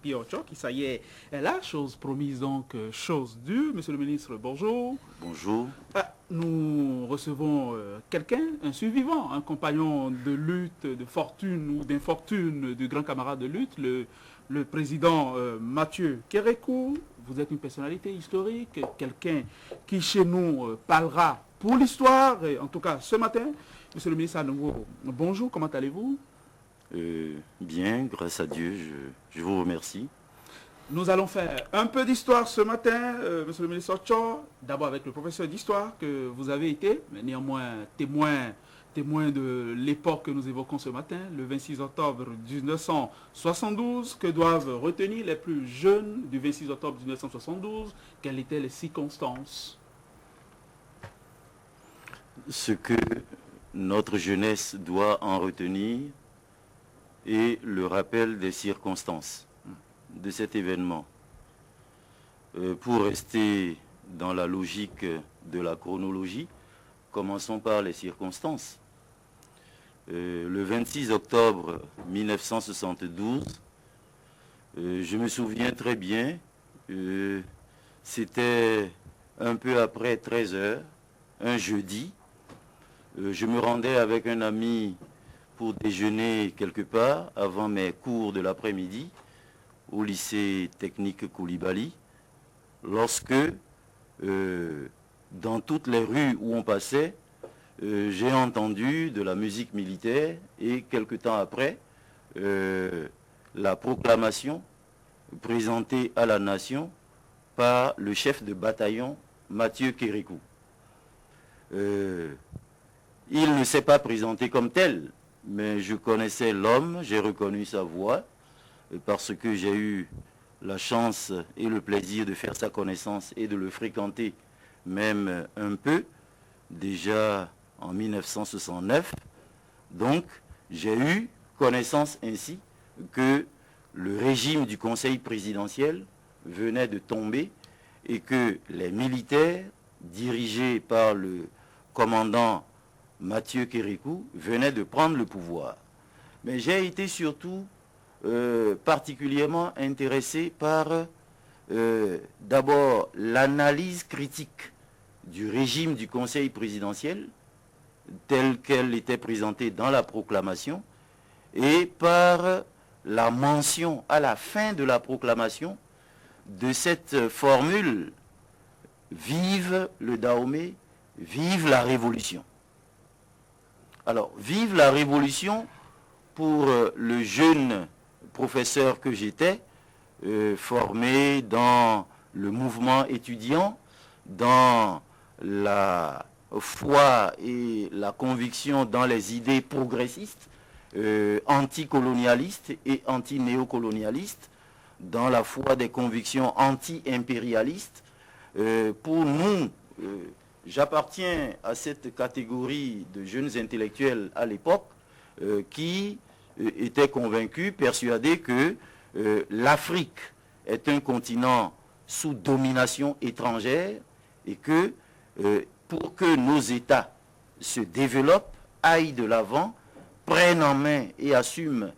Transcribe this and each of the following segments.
Pierre qui ça y est là, chose promise donc chose due. Monsieur le ministre, bonjour. Bonjour. Nous recevons quelqu'un, un survivant, un compagnon de lutte, de fortune ou d'infortune du grand camarade de lutte, le président Mathieu Kérékou. Vous êtes une personnalité historique, quelqu'un qui chez nous parlera pour l'histoire, en tout cas ce matin. Monsieur le ministre, à nouveau, bonjour, comment allez-vous? Bien, grâce à Dieu, je vous remercie. Nous allons faire un peu d'histoire ce matin, monsieur le ministre Ocho, d'abord avec le professeur d'histoire que vous avez été, mais néanmoins témoin de l'époque que nous évoquons ce matin, le 26 octobre 1972, que doivent retenir les plus jeunes du 26 octobre 1972, quelles étaient les circonstances? Ce que notre jeunesse doit en retenir, et le rappel des circonstances de cet événement. Pour rester dans la logique de la chronologie, commençons par les circonstances. Le 26 octobre 1972, je me souviens très bien, c'était un peu après 13 heures, un jeudi. Je me rendais avec un ami pour déjeuner quelque part avant mes cours de l'après-midi au lycée technique Koulibaly, lorsque dans toutes les rues où on passait, j'ai entendu de la musique militaire et quelque temps après, la proclamation présentée à la nation par le chef de bataillon Mathieu Kérékou. Il ne s'est pas présenté comme tel, mais je connaissais l'homme, j'ai reconnu sa voix, parce que j'ai eu la chance et le plaisir de faire sa connaissance et de le fréquenter même un peu, déjà en 1969. Donc, j'ai eu connaissance ainsi que le régime du Conseil présidentiel venait de tomber et que les militaires, dirigés par le commandant Mathieu Kérékou, venait de prendre le pouvoir. Mais j'ai été surtout particulièrement intéressé par d'abord l'analyse critique du régime du Conseil présidentiel telle qu'elle était présentée dans la proclamation et par la mention à la fin de la proclamation de cette formule « Vive le Dahomey, vive la Révolution ». Alors, vive la Révolution pour le jeune professeur que j'étais, formé dans le mouvement étudiant, dans la foi et la conviction dans les idées progressistes, anticolonialistes et anti-néocolonialistes, dans la foi des convictions anti-impérialistes. Pour nous, j'appartiens à cette catégorie de jeunes intellectuels à l'époque qui étaient convaincus, persuadés que l'Afrique est un continent sous domination étrangère et que pour que nos États se développent, aillent de l'avant, prennent en main et assument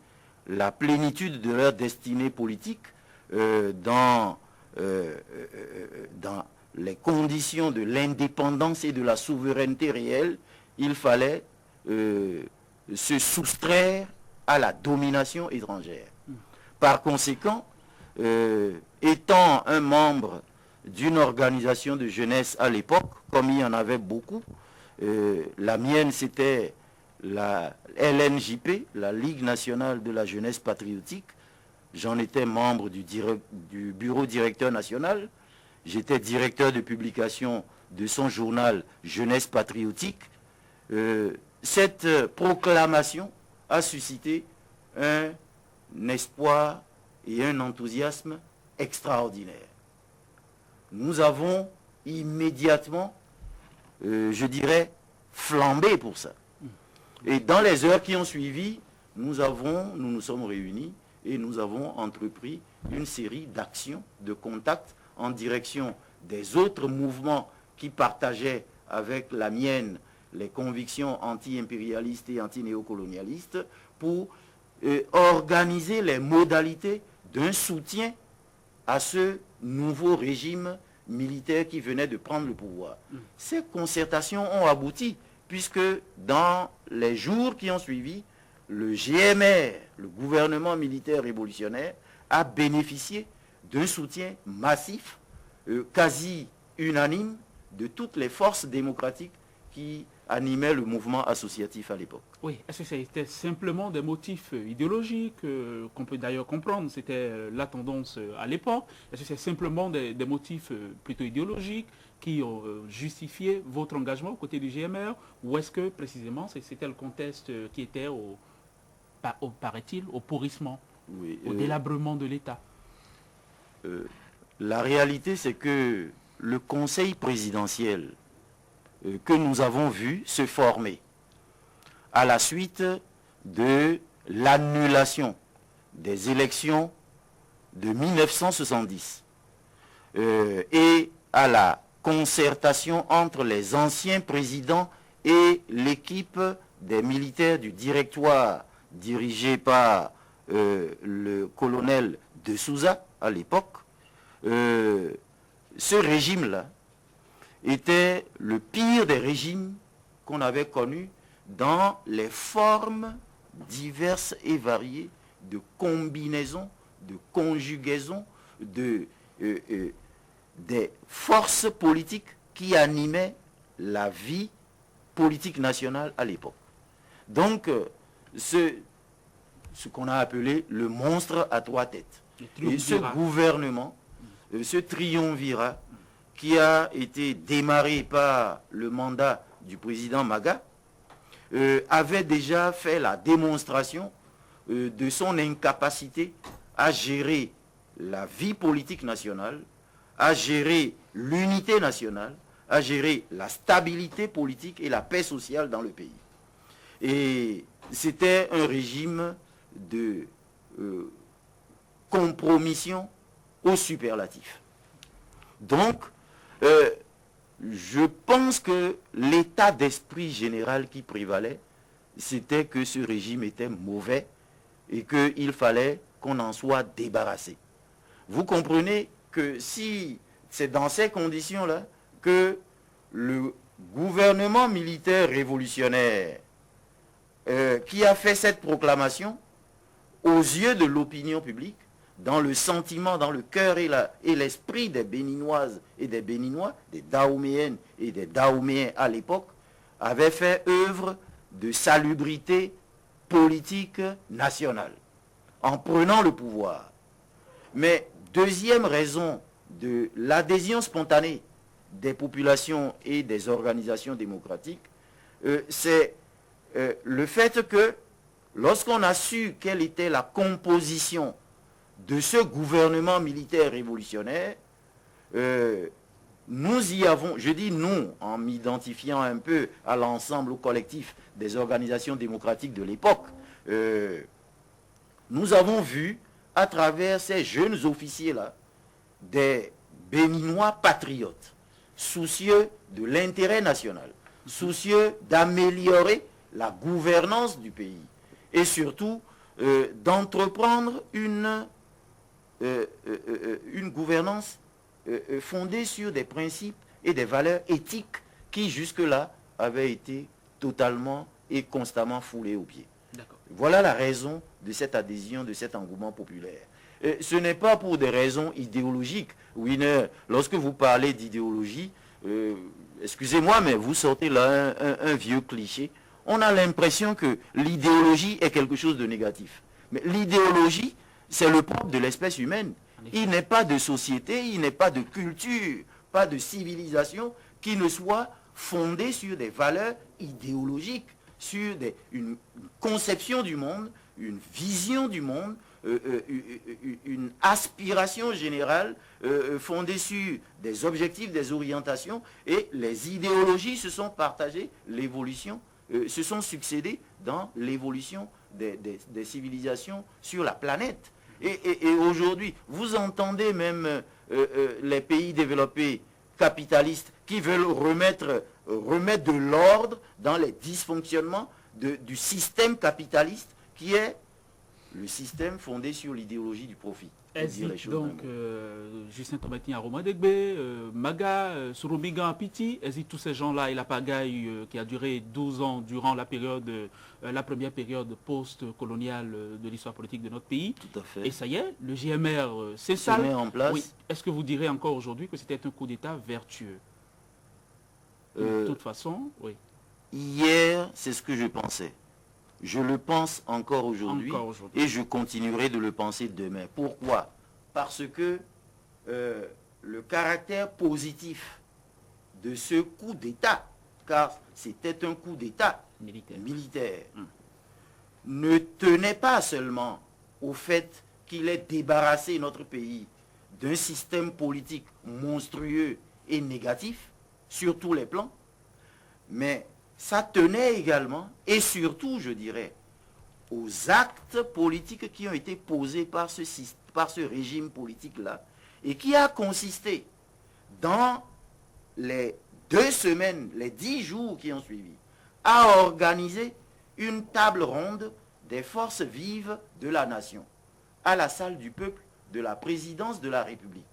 la plénitude de leur destinée politique dans les conditions de l'indépendance et de la souveraineté réelle, il fallait se soustraire à la domination étrangère. Par conséquent, étant un membre d'une organisation de jeunesse à l'époque, comme il y en avait beaucoup, la mienne c'était la LNJP, la Ligue nationale de la jeunesse patriotique. J'en étais membre du bureau directeur national. J'étais directeur de publication de son journal Jeunesse patriotique. Cette proclamation a suscité un espoir et un enthousiasme extraordinaire. Nous avons immédiatement, je dirais, flambé pour ça. Et dans les heures qui ont suivi, nous nous sommes réunis et nous avons entrepris une série d'actions, de contacts en direction des autres mouvements qui partageaient avec la mienne les convictions anti-impérialistes et anti-néocolonialistes pour organiser les modalités d'un soutien à ce nouveau régime militaire qui venait de prendre le pouvoir. Ces concertations ont abouti, puisque dans les jours qui ont suivi, le GMR, le gouvernement militaire révolutionnaire, a bénéficié d'un soutien massif, quasi unanime, de toutes les forces démocratiques qui animaient le mouvement associatif à l'époque. Oui, est-ce que c'était simplement des motifs idéologiques qu'on peut d'ailleurs comprendre? C'était la tendance à l'époque. Est-ce que c'est simplement des motifs plutôt idéologiques qui ont justifié votre engagement aux côtés du GMR? Ou est-ce que précisément c'était le contexte qui était, paraît-il, au pourrissement, Oui, au délabrement de l'État? La réalité, c'est que le conseil présidentiel que nous avons vu se former à la suite de l'annulation des élections de 1970 et à la concertation entre les anciens présidents et l'équipe des militaires du directoire dirigé par le colonel de Souza à l'époque. Ce régime-là était le pire des régimes qu'on avait connus dans les formes diverses et variées de combinaisons, de conjugaisons, des forces politiques qui animaient la vie politique nationale à l'époque. Donc, ce qu'on a appelé le monstre à trois têtes. Et ce gouvernement, ce triumvirat, qui a été démarré par le mandat du président Maga, avait déjà fait la démonstration de son incapacité à gérer la vie politique nationale, à gérer l'unité nationale, à gérer la stabilité politique et la paix sociale dans le pays. Et c'était un régime de compromission au superlatif. Donc, je pense que l'état d'esprit général qui prévalait, c'était que ce régime était mauvais et qu'il fallait qu'on en soit débarrassé. Vous comprenez que si c'est dans ces conditions-là que le gouvernement militaire révolutionnaire qui a fait cette proclamation, aux yeux de l'opinion publique, dans le sentiment, dans le cœur et l'esprit des Béninoises et des Béninois, des Dahoméennes et des Dahoméens à l'époque, avait fait œuvre de salubrité politique nationale, en prenant le pouvoir. Mais deuxième raison de l'adhésion spontanée des populations et des organisations démocratiques, c'est le fait que lorsqu'on a su quelle était la composition de ce gouvernement militaire révolutionnaire, nous y avons, je dis nous, en m'identifiant un peu à l'ensemble, au collectif des organisations démocratiques de l'époque, nous avons vu à travers ces jeunes officiers-là des Béninois patriotes, soucieux de l'intérêt national, soucieux d'améliorer la gouvernance du pays et surtout d'entreprendre une gouvernance fondée sur des principes et des valeurs éthiques qui jusque-là avaient été totalement et constamment foulés aux pieds. Voilà la raison de cette adhésion, de cet engouement populaire. Ce n'est pas pour des raisons idéologiques. Wiener, lorsque vous parlez d'idéologie, excusez-moi, mais vous sortez là un vieux cliché. On a l'impression que l'idéologie est quelque chose de négatif. Mais l'idéologie, c'est le propre de l'espèce humaine. Il n'est pas de société, il n'est pas de culture, pas de civilisation qui ne soit fondée sur des valeurs idéologiques, sur une conception du monde, une vision du monde, une aspiration générale fondée sur des objectifs, des orientations, et les idéologies se sont partagées, l'évolution se sont succédées dans l'évolution des civilisations sur la planète. Et aujourd'hui, vous entendez même les pays développés capitalistes qui veulent remettre de l'ordre dans les dysfonctionnements du système capitaliste qui est le système fondé sur l'idéologie du profit. Hésite donc Justin Tomatini à Romadegbe, Maga, Surubigan à Piti, hésite tous ces gens-là et la pagaille qui a duré 12 ans durant la période, la première période post-coloniale de l'histoire politique de notre pays. Tout à fait. Et ça y est, le GMR se met en place. Oui. Est-ce que vous direz encore aujourd'hui que c'était un coup d'État vertueux? De toute façon, oui. Hier, c'est ce que je pensais. Je le pense encore aujourd'hui et je continuerai de le penser demain. Pourquoi? Parce que le caractère positif de ce coup d'État, car c'était un coup d'État militaire, ne tenait pas seulement au fait qu'il ait débarrassé notre pays d'un système politique monstrueux et négatif sur tous les plans, mais ça tenait également, et surtout, je dirais, aux actes politiques qui ont été posés par ce régime politique-là, et qui a consisté, dans les 2 semaines, les 10 jours qui ont suivi, à organiser une table ronde des forces vives de la nation, à la salle du peuple de la présidence de la République.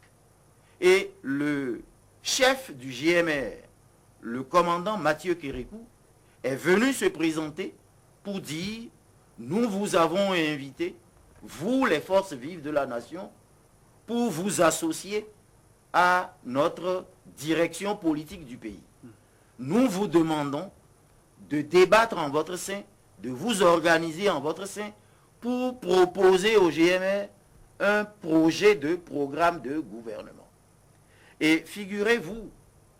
Et le chef du GMR, le commandant Mathieu Kérékou, est venu se présenter pour dire « Nous vous avons invité, vous les forces vives de la nation, pour vous associer à notre direction politique du pays. Nous vous demandons de débattre en votre sein, de vous organiser en votre sein, pour proposer au GMR un projet de programme de gouvernement. » Et figurez-vous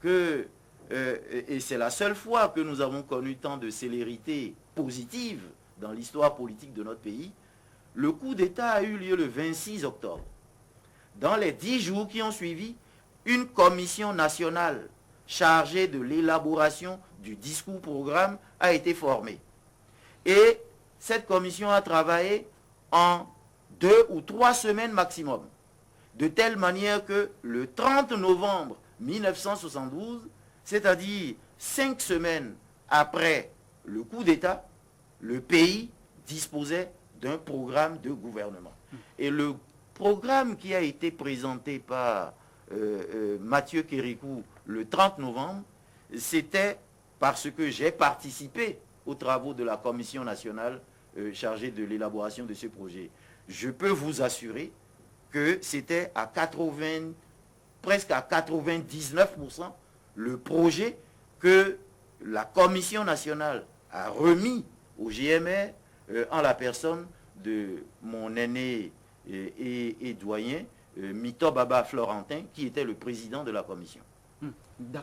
que et c'est la seule fois que nous avons connu tant de célérité positive dans l'histoire politique de notre pays, le coup d'État a eu lieu le 26 octobre. Dans les 10 jours qui ont suivi, une commission nationale chargée de l'élaboration du discours-programme a été formée. Et cette commission a travaillé en 2 ou 3 semaines maximum, de telle manière que le 30 novembre 1972, c'est-à-dire 5 semaines après le coup d'État, le pays disposait d'un programme de gouvernement. Et le programme qui a été présenté par Mathieu Kérékou le 30 novembre, c'était parce que j'ai participé aux travaux de la commission nationale chargée de l'élaboration de ce projet. Je peux vous assurer que c'était à presque à 99% le projet que la Commission nationale a remis au GMR en la personne de mon aîné et doyen, Mito Baba Florentin, qui était le président de la Commission. D'accord.